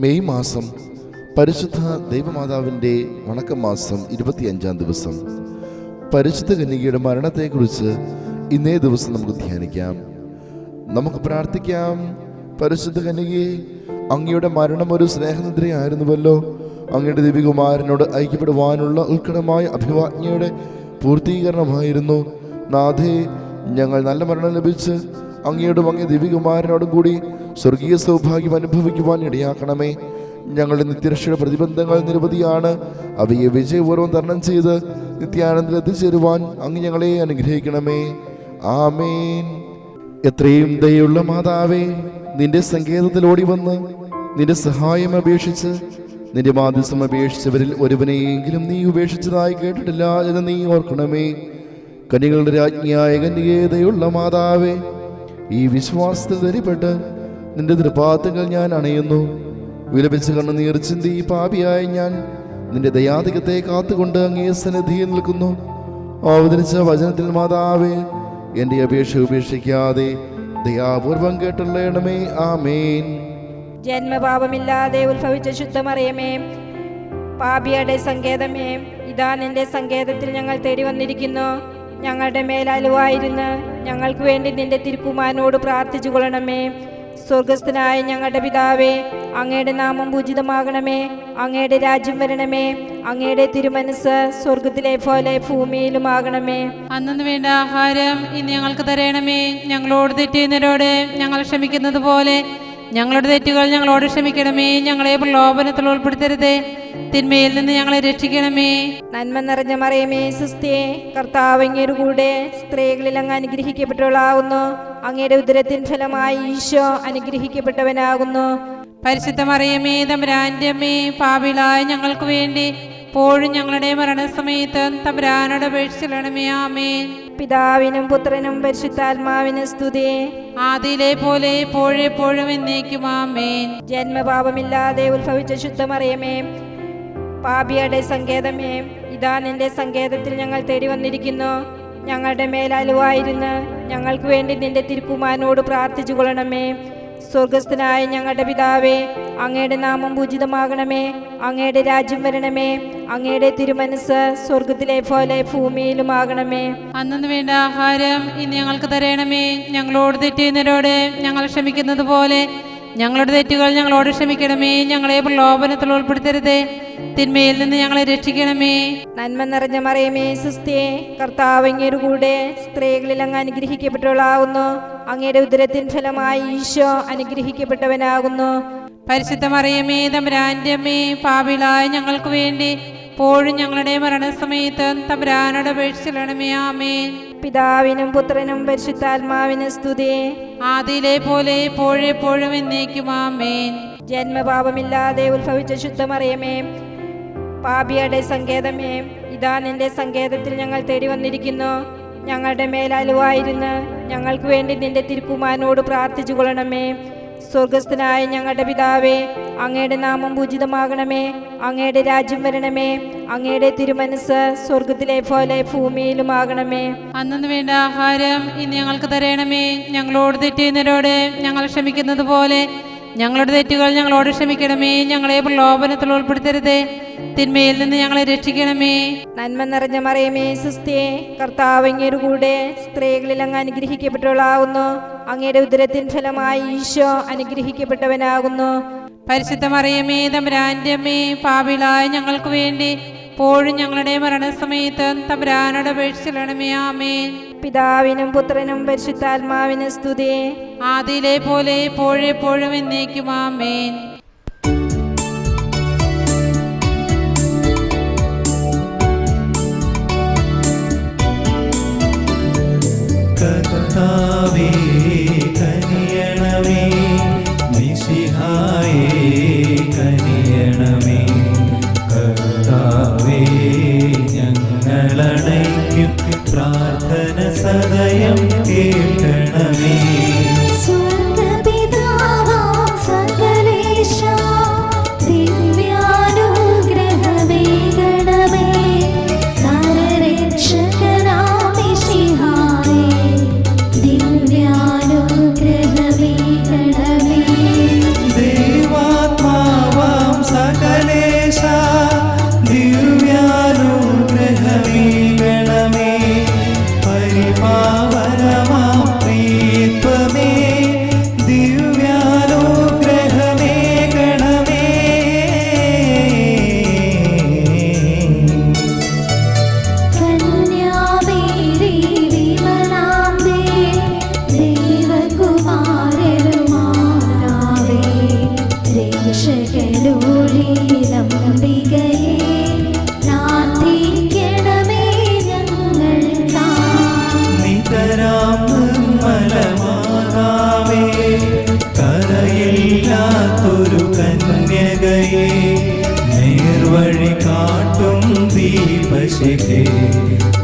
May മാസം പരിശുദ്ധ ദൈവമാതാവിൻ്റെ വണക്കമാസം 25-ാം ദിവസം. പരിശുദ്ധ കന്യകയുടെ മരണത്തെക്കുറിച്ച് ഇന്നേ ദിവസം നമുക്ക് ധ്യാനിക്കാം. നമുക്ക് പ്രാർത്ഥിക്കാം. പരിശുദ്ധ കന്യകയെ, അങ്ങയുടെ മരണം ഒരു സ്നേഹനിദ്രയായിരുന്നുവല്ലോ. അങ്ങയുടെ ദിവ്യകുമാരനോട് ഐക്യപ്പെടുവാനുള്ള ഉത്കടമായ അഭിവാജ്ഞയുടെ പൂർത്തീകരണമായിരുന്നു. നാഥേ, ഞങ്ങൾ നല്ല മരണം ലഭിച്ച് അങ്ങയോടും അങ്ങേ ദിവ്യകുമാരനോടും കൂടി സ്വർഗീയ സൗഭാഗ്യം അനുഭവിക്കുവാൻ ഇടയാക്കണമേ. ഞങ്ങളുടെ നിത്യരക്ഷയുടെ പ്രതിബന്ധങ്ങൾ നിരവധിയാണ്. അവയെ വിജയപൂർവ്വം തരണം ചെയ്ത് നിത്യാനന്ദത്തിൽ എത്തിച്ചേരുവാൻ അങ്ങ് ഞങ്ങളെ അനുഗ്രഹിക്കണമേ. ആമേൻ. എത്രയും ദയുള്ള മാതാവേ, നിന്റെ സങ്കേതത്തിൽ ഓടി വന്ന് നിന്റെ സഹായം അപേക്ഷിച്ച് നിന്റെ മാധ്യസ്ഥം അപേക്ഷിച്ചവരിൽ ഒരുവനെയെങ്കിലും നീ ഉപേക്ഷിച്ചതായി കേട്ടിട്ടില്ല എന്ന് നീ ഓർക്കണമേ. കന്യകളുടെ രാജ്ഞിയായ കന്യകേ, ദയുള്ള മാതാവേ, ഈ വിശ്വാസത്തിൽ ധരിപ്പെട്ട് നിന്റെ തൃപാദങ്ങൾ ഞാൻ അണയുന്നു. വിലപിച്ച് കണ്ണുനീർ ചിന്തി പാപിയായ ഞാൻ നിന്റെ ദയാധികത്തെ കാത്തുകൊണ്ട് അങ്ങേ സന്നിധിയിൽ നിൽക്കുന്നു. അവതരിച്ച വചനത്തിൽ മാതാവേ, എൻ്റെ അപേക്ഷ ഉപേക്ഷിക്കാതെ ദയാപൂർവം കേട്ടുള്ളണമേ. ആമേൻ. ജന്മപാപമില്ലാതെ ഉത്ഭവിച്ച ശുദ്ധമറിയമേ, പാപിയുടെ സങ്കേതമേ, ഇതാ നിന്റെ സങ്കേതത്തിൽ ഞങ്ങൾ തേടി വന്നിരിക്കുന്നു. ഞങ്ങളുടെ മേലലുവായിരുന്ന് ഞങ്ങൾക്ക് വേണ്ടി നിന്റെ തിരുക്കുമാരനോട് പ്രാർത്ഥിച്ചു കൊള്ളണമേ. സ്വർഗസ്ഥനായ ഞങ്ങളുടെ പിതാവേ, അങ്ങയുടെ നാമം പൂജിതമാകണമേ. അങ്ങയുടെ രാജ്യം വരണമേ. അങ്ങയുടെ തിരുമനസ് സ്വർഗത്തിലെ പോലെ ഭൂമിയിലുമാകണമേ. അന്നു വേണ്ട ആഹാരം ഇന്ന് ഞങ്ങൾക്ക് തരണമേ. ഞങ്ങളോട് തെറ്റുന്നവരോട് ഞങ്ങൾ ക്ഷമിക്കുന്നത് പോലെ ഞങ്ങളുടെ തെറ്റുകൾ ഞങ്ങളോട് ക്ഷമിക്കണമേ. ഞങ്ങളെ പ്രലോഭനത്തിൽ ഉൾപ്പെടുത്തരുതേ, തിന്മയിൽ നിന്ന് ഞങ്ങളെ രക്ഷിക്കണമേ. നന്മ നിറഞ്ഞ മറിയമേ, സുസ്ഥിയേ, കർത്താവ് അങ്ങയുടെ കൂടെ സ്ത്രീകളിൽ അങ്ങ് അനുഗ്രഹിക്കപ്പെട്ടവളാകുന്നു. അങ്ങയുടെ ഉദരത്തിൻ ഫലമായി ഈശോ അനുഗ്രഹിക്കപ്പെട്ടവനാകുന്നു. പരിശുദ്ധ മറിയമേ, തമ്പുരാന്റെ അമ്മേ, പാപികളായ ഞങ്ങൾക്ക് വേണ്ടി ഇപ്പോഴും ഞങ്ങളുടെ മരണസമയത്ത് തമ്പുരാനോട് അപേക്ഷിക്കണമേ. ആമേൻ. പിതാവിനും പുത്രനും പരിശുദ്ധാത്മാവിനും സ്തുതി. ആദിയിലെ പോലെ എപ്പോഴും എന്നേക്കും. ആമേൻ. ജന്മപാപമില്ലാതെ ഉത്ഭവിച്ച ശുദ്ധമറിയമേ, പാപിയുടെ സങ്കേതമേ, ഇതാ നിന്റെ സങ്കേതത്തിൽ ഞങ്ങൾ തേടി വന്നിരിക്കുന്നു. ഞങ്ങളുടെ മേലലുവായിരുന്ന് ഞങ്ങൾക്ക് വേണ്ടി നിന്റെ തിരുക്കുമാരനോട് പ്രാർത്ഥിച്ചു കൊള്ളണമേ. സ്വർഗസ്ഥനായ ഞങ്ങളുടെ പിതാവേ, അങ്ങയുടെ നാമം പൂജിതമാകണമേ. അങ്ങയുടെ രാജ്യം വരണമേ. അങ്ങയുടെ തിരുമനസ് സ്വർഗത്തിലെ പോലെ ഭൂമിയിലുമാകണമേ. അന്നു വേണ്ട ആഹാരം ഇന്ന് ഞങ്ങൾക്ക് തരണമേ. ഞങ്ങളോട് തെറ്റുന്നവരോട് ഞങ്ങൾ ക്ഷമിക്കുന്നത് പോലെ ഞങ്ങളുടെ തെറ്റുകൾ ഞങ്ങളോട് ക്ഷമിക്കണമേ. ഞങ്ങളെ പ്രലോഭനത്തിൽ ഉൾപ്പെടുത്തരുതേ, തിന്മയിൽ നിന്ന് ഞങ്ങളെ രക്ഷിക്കണമേ. നന്മ നിറഞ്ഞ മറിയമേ, സുസ്ഥിയേ, കർത്താവ് അങ്ങയുടെ കൂടെ സ്ത്രീകളിൽ അങ്ങ് അനുഗ്രഹിക്കപ്പെട്ടവളാകുന്നു. അങ്ങയുടെ ഉദരത്തിൻ ഫലമായി ഈശോ അനുഗ്രഹിക്കപ്പെട്ടവനാകുന്നു. പരിശുദ്ധ മറിയമേ, തമ്പുരാന്റെ അമ്മേ, പാപികളായ ഞങ്ങൾക്ക് വേണ്ടി ഇപ്പോഴും ഞങ്ങളുടെ മരണസമയത്ത് തമ്പുരാനോട് അപേക്ഷിക്കണമേ. ആമേൻ. പിതാവിനും പുത്രനും പരിശുദ്ധാത്മാവിനും സ്തുതി. ആദിയിലെ പോലെ എപ്പോഴും എന്നേക്കും. ആമേൻ. ജന്മപാപമില്ലാതെ ഉത്ഭവിച്ച ശുദ്ധമറിയമേ, പാപിയുടെ സങ്കേതമേ, ഇതാ നിന്റെ സങ്കേതത്തിൽ ഞങ്ങൾ തേടി വന്നിരിക്കുന്നു. ഞങ്ങളുടെ മേലലുവായിരുന്ന് ഞങ്ങൾക്ക് വേണ്ടി നിന്റെ തിരുക്കുമാരനോട് പ്രാർത്ഥിച്ചു കൊള്ളണമേ. സ്വർഗസ്ഥനായ ഞങ്ങളുടെ പിതാവേ, അങ്ങയുടെ നാമം പൂജിതമാകണമേ. അങ്ങയുടെ രാജ്യം വരണമേ. അങ്ങയുടെ തിരുമനസ് സ്വർഗത്തിലെ പോലെ ഭൂമിയിലുമാകണമേ. അന്നു വേണ്ട ആഹാരം ഇന്ന് ഞങ്ങൾക്ക് തരണമേ. ഞങ്ങളോട് തെറ്റുന്നവരോട് ഞങ്ങൾ ക്ഷമിക്കുന്നത് പോലെ ഞങ്ങളുടെ തെറ്റുകൾ ഞങ്ങളോട് ക്ഷമിക്കണമേ. ഞങ്ങളെ പ്രലോഭനത്തിൽ ഉൾപ്പെടുത്തരുതേ, തിന്മയിൽ നിന്ന് ഞങ്ങളെ രക്ഷിക്കണമേ. നന്മ നിറഞ്ഞ മറിയമേ, സുസ്ഥിയേ, കർത്താവ് അങ്ങയുടെ കൂടെ സ്ത്രീകളിൽ അങ്ങ് അനുഗ്രഹിക്കപ്പെട്ടവളാകുന്നു. അങ്ങയുടെ ഉദരത്തിൻ ഫലമായി ഈശോ അനുഗ്രഹിക്കപ്പെട്ടവനാകുന്നു. പരിശുദ്ധ മറിയമേ, തമ്പുരാന്റെ അമ്മേ, പാപികളായ ഞങ്ങൾക്ക് വേണ്ടി ഇപ്പോഴും ഞങ്ങളുടെ മരണസമയത്ത് തമ്പുരാനോട് അപേക്ഷിക്കണമേ. ആമേൻ. പിതാവിനും പുത്രനും പരിശുദ്ധാത്മാവിനും സ്തുതി. ആദിയിലെ പോലെ എപ്പോഴും എന്നേക്കും. ആമേൻ. കർത്താവേ കനിയണമേ, മിശിഹായേ കനിയണമേ. കർത്താവേ ഞങ്ങളണയ്ക്കും പ്രാർത്ഥന സദയം കേൾക്കണമേ. ദേവാത്മാവ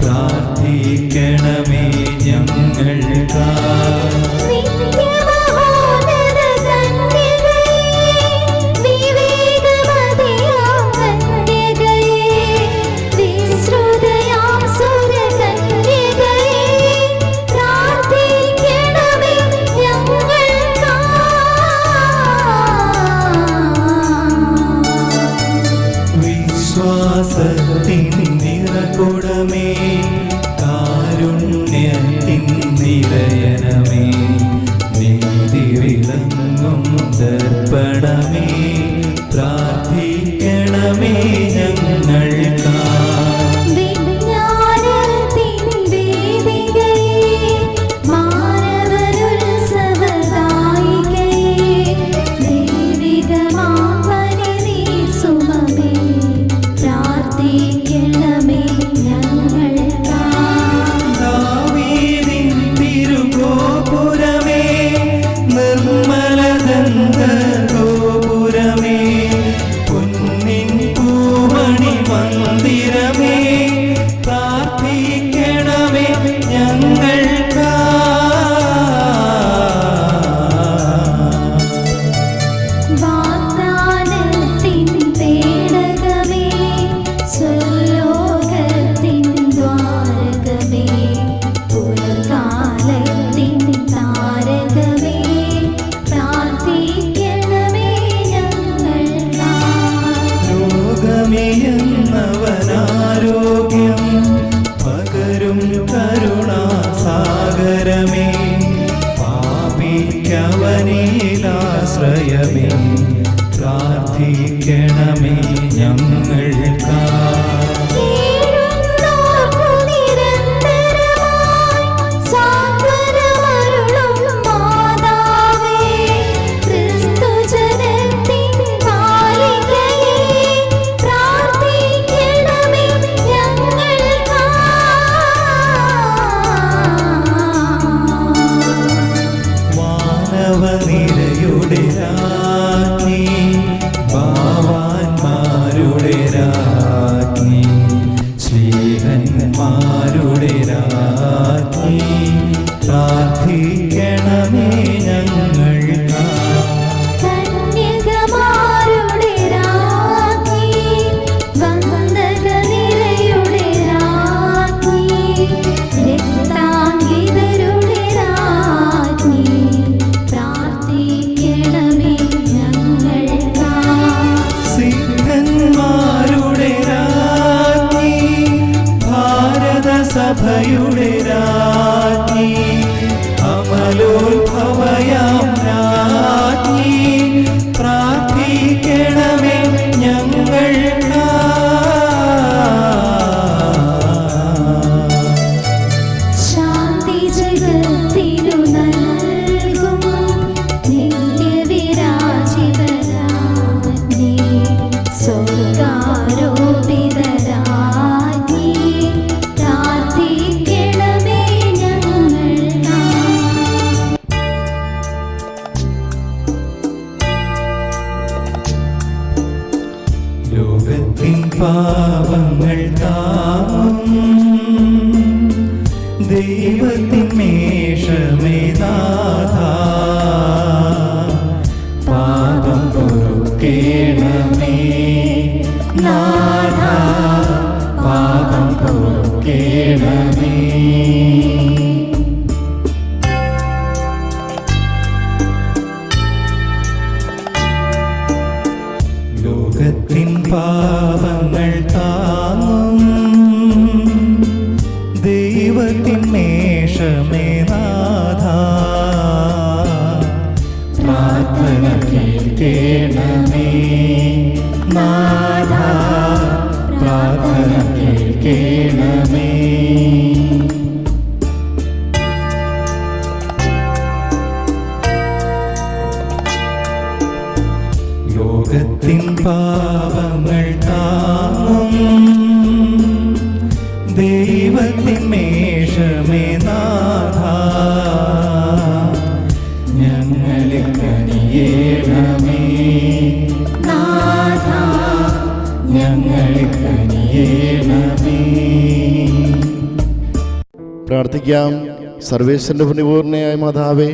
പ്രാർത്ഥിക്കണമേ ഞങ്ങൾക്കായി. വിശ്വാസത്തിൻ നിറകുടമേ, കാരുണ്യത്തിൻ നിലയനമേ, നീതി വിളങ്ങും ദർപ്പണമേ, പ്രാർത്ഥിക്കണമേ ഞങ്ങൾക്കായി. ോഗ്യം പകരും കരുണാസാഗരമേ, പാപിക്കവനിലാശ്രയമേ, പ്രാർത്ഥിക്കണമേ ഞങ്ങൾക്കായി. നിരയുടെ രാജ്ഞി, ഭാവാന്മാരുടെ രാജ്ഞി, ശ്രീഹന്മാരുടെ രാജ്ഞി, പ്രാർത്ഥിക്കണമേ ഞങ്ങൾക്കായി. സഭയുടെ രാജ്ഞി, അമലോത്ഭവയാം രാജ്ഞി, പ്രാർത്ഥിക്കണമേ ഞങ്ങൾക്കായി. ശാന്തി ജഗത്തിനു നൽകും നിത്യവിരാജിതരാജ്ഞി, സ്വർഗാരോപിതരാജ്ഞി, ലോകത്തിൻ പാപങ്ങൾ താങ്ങും ദൈവത്തിൻ മേഷമേ നാഥാ, പാപം പൊറുക്കേണമേ നാഥാ, പാപം പൊറുക്കേണമേ. ലോകത്തിൻ പാപങ്ങൾ താങ്ങും ദൈവത്തിൻ മേഷമേ നാഥാ, പ്രാർത്ഥന കേൾക്കേണമേ നാഥാ, പ്രാർത്ഥന കേൾക്കേണമേ. ലോകത്തിൻ പാപങ്ങൾ താങ്ങും ദൈവത്തിൻ മേഷമേ നാഥാ, ഞങ്ങളെ കനിയേണമേ നാഥാ, ഞങ്ങളെ കനിയേണമേ. പ്രാർത്ഥിക്കാം. സർവേശ്വരന്റെ പുണ്യപൂർണ്ണയായ മാതാവേ,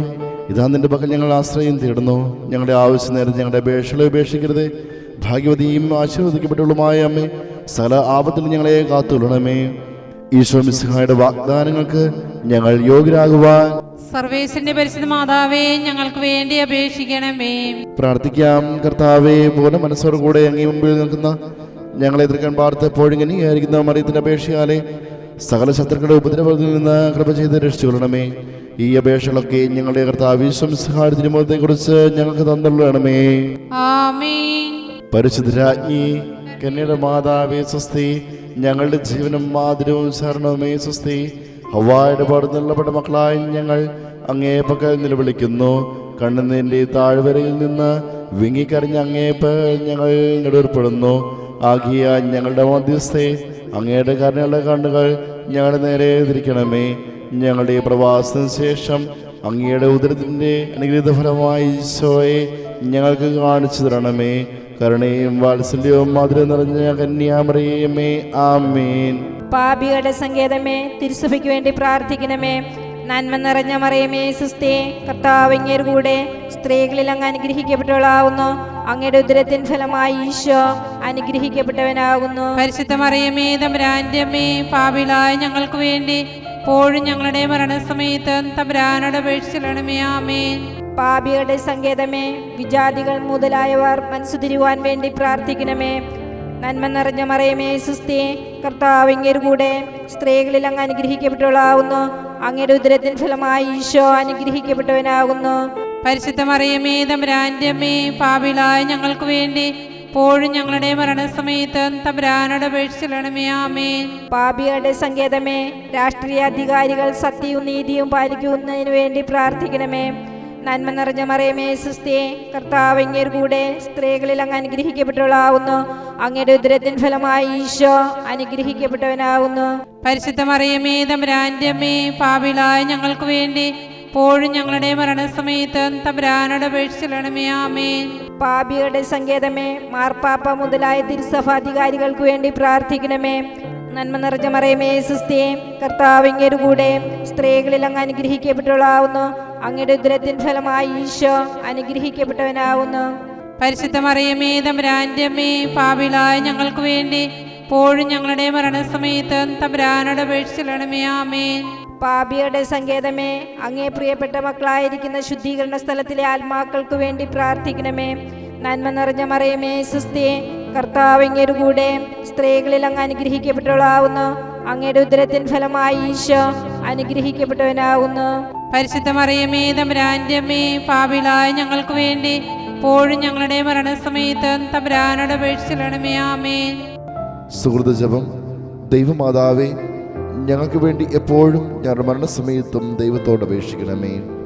ഇതാ നിന്റെ പക്കൽ ഞങ്ങൾ ആശ്രയം തേടുന്നു. ഞങ്ങളുടെ ആവശ്യ നേരത്തെ ഞങ്ങളുടെ അപേക്ഷകളെ ഉപേക്ഷിക്കരുത്. ഭാഗ്യവതിയും ആശീർവദിക്കപ്പെട്ടവളുമായ അമ്മേ, സകല ആപത്തിൽ ഞങ്ങളെ കാത്തുകൊള്ളണമേ. ഈശോ മിശിഹായുടെ വാഗ്ദാനങ്ങൾക്ക് ഞങ്ങൾ യോഗ്യരാകുവാൻ സർവേശ്വരന്റെ പരിശുദ്ധ മാതാവേ, ഞങ്ങൾക്ക് വേണ്ടി അപേക്ഷിക്കണമേ. പ്രാർത്ഥിക്കാം. കർത്താവേ, പൂർണ്ണ മനസ്സോടുകൂടെ അങ്ങേ മുമ്പിൽ നിൽക്കുന്ന ഞങ്ങളെ എതിർക്കാൻ പാർത്തപ്പോഴും ഇങ്ങനെയായിരിക്കുന്ന മറിയത്തിന്റെ അപേക്ഷയാലെ സകല ശത്രുക്കളുടെ ഉപദ്രവത്തിൽ നിന്ന് കൃപ ചെയ്ത് രക്ഷിച്ചുകൊള്ളണമേ. ഈ അപേക്ഷകളൊക്കെ ഞങ്ങളുടെ കർത്താവ് ഈശോ മിശിഹായുടെ തിരുമുഖത്തെക്കുറിച്ച് ഞങ്ങൾക്ക് തന്നുള്ളണമേ. ആമേൻ. പരിശുദ്ധരാജ്ഞി കന്യയുടെ മാതാവേ സ്വസ്തി. ഞങ്ങളുടെ ജീവനും മാതിരവും ശരണവുമേ സ്വസ്തി. ഹവ്വായുടെ പാടുന്നുള്ളപ്പെട്ട മക്കളായ ഞങ്ങൾ അങ്ങേ പക്കൽ നിലവിളിക്കുന്നു. കണ്ണുനീരിന്റെ താഴ്വരയിൽ നിന്ന് വിങ്ങിക്കറിഞ്ഞ അങ്ങേ പക്കൽ ഞങ്ങൾ നെടുവേർപ്പെടുന്നു. ആകിയ ഞങ്ങളുടെ മധ്യസ്ഥെ, അങ്ങയുടെ കരുണയുള്ള കണ്ണുകൾ ഞങ്ങളുടെ നേരെ തിരിക്കണമേ. ഞങ്ങളുടെ പ്രവാസത്തിന് ശേഷം അങ്ങയുടെ ഉദരത്തിന്റെ അനുഗ്രഹീത ഫലമായി ഈശോയെ ഞങ്ങൾക്ക് കാണിച്ചു തരണമേ. കരുണയും വാത്സല്യവും മധുരം നിറഞ്ഞ കന്യാമറിയമേ, ആമേൻ. പാപികളുടെ സങ്കേതമേ, തിരുസഭയ്ക്ക് വേണ്ടി പ്രാർത്ഥിക്കണമേ. നന്മ നിറഞ്ഞ മറിയമേ സുസ്ഥേ, കർത്താവ് അങ്ങയുടെ കൂടെ സ്ത്രീകളിൽ അങ്ങ് അനുഗ്രഹിക്കപ്പെട്ടവളാവുന്നു. അങ്ങയുടെ ഉദരത്തിൻ ഫലമായി ഈശോ അനുഗ്രഹിക്കപ്പെട്ടവനാകുന്നു. പരിശുദ്ധ മറിയമേ, തമ്പുരാന്റെ അമ്മേ, പാപികളായ ഞങ്ങൾക്ക് വേണ്ടി ഇപ്പോഴും ഞങ്ങളുടെ മരണസമയത്ത് തമ്പുരാനോട് അപേക്ഷിക്കണമേ. ആമേൻ. പാപികളുടെ സങ്കേതമേ, വിജാതികൾ മുതലായവർ മനസ്സുതിരുവാൻ വേണ്ടി പ്രാർത്ഥിക്കണമേ. നന്മ നിറഞ്ഞ മറിയമേ സുസ്ഥേ, കർത്താവ് അങ്ങയുടെ കൂടെ സ്ത്രീകളിൽ അങ്ങ് അനുഗ്രഹിക്കപ്പെട്ടവളാവുന്നു. അങ്ങയുടെ ഉദരത്തിൻ ഫലമായി ഈശോ അനുഗ്രഹിക്കപ്പെട്ടവനാകുന്നു. പരിശുദ്ധ മറിയമേ, തമ്പുരാന്റെ അമ്മേ, പാപികളായ ഞങ്ങൾക്ക് വേണ്ടി ഇപ്പോഴും ഞങ്ങളുടെ മരണസമയത്ത് തമ്പുരാനോട് അപേക്ഷിക്കണമേ. ആമേൻ. പാപികളുടെ സങ്കേതമേ, രാഷ്ട്രീയ അധികാരികൾ സത്യവും നീതിയും പാലിക്കുന്നതിന് വേണ്ടി പ്രാർത്ഥിക്കണമേ. നന്മ നിറഞ്ഞ മറിയമേ സുസ്ഥേ, കർത്താവ് അങ്ങയുടെ കൂടെ സ്ത്രീകളിൽ അങ്ങ് അനുഗ്രഹിക്കപ്പെട്ടവളാവുന്നു. അങ്ങയുടെ ഉദരത്തിൻ ഫലമായി ഈശോ അനുഗ്രഹിക്കപ്പെട്ടവനാകുന്നു. പരിശുദ്ധ മറിയമേ, തമ്പുരാന്റെ അമ്മേ, പാപികളായ ഞങ്ങൾക്ക് വേണ്ടി ഇപ്പോഴും ഞങ്ങളുടെ മരണസമയത്ത് തമ്പുരാനോട് അപേക്ഷിക്കണമേ. ആമേൻ. പാപികളുടെ സങ്കേതമേ, മാർപ്പാപ്പ മുതലായ തിരുസഭാധികാരികൾക്ക് വേണ്ടി പ്രാർത്ഥിക്കണമേ. നന്മ നിറഞ്ഞ മറിയമേ സുസ്ഥേ, കർത്താവ് അങ്ങയുടെ കൂടെ സ്ത്രീകളിൽ അങ്ങ് അനുഗ്രഹിക്കപ്പെട്ടവളാവുന്നു. അങ്ങയുടെ ഉദരത്തിൻ ഫലമായി ഈശോ അനുഗ്രഹിക്കപ്പെട്ടവനാവുന്നു. പരിശുദ്ധ മറിയമേ, തമ്പുരാന്റെ അമ്മേ, പാപികളായ ഞങ്ങൾക്ക് വേണ്ടി ഇപ്പോഴും ഞങ്ങളുടെ മരണസമയത്ത് തമ്പുരാനോട് അപേക്ഷിക്കണമേ. ആമേൻ. പാപികളുടെ സങ്കേതമേ, അങ്ങേ പ്രിയപ്പെട്ട മക്കളായിരിക്കുന്ന ശുദ്ധീകരണ സ്ഥലത്തിലെ ആത്മാക്കൾക്ക് വേണ്ടി പ്രാർത്ഥിക്കണമേ. നന്മ നിറഞ്ഞ മറിയമേ സുസ്ഥേ, കർത്താവ് അങ്ങയുടെ കൂടെ സ്ത്രീകളിൽ അങ്ങ് അനുഗ്രഹിക്കപ്പെട്ടവളാവുന്നു. അങ്ങയുടെ ഉദരത്തിൻ ഫലമായി ഈശോ അനുഗ്രഹിക്കപ്പെട്ടവനാവുന്നു. പരിശുദ്ധ മറിയമേ, തമ്പുരാന്റെ അമ്മേ, പാപികളായ ഞങ്ങൾക്ക് വേണ്ടി ഇപ്പോഴും ഞങ്ങളുടെ മരണസമയത്ത് തമ്പുരാനോട് അപേക്ഷിക്കണമേ. ആമേൻ. സുഹൃത ജപം. ദൈവമാതാവേ, ഞങ്ങൾക്ക് വേണ്ടി എപ്പോഴും ഞങ്ങളുടെ മരണസമയത്തും ദൈവത്തോട് അപേക്ഷിക്കണമേ.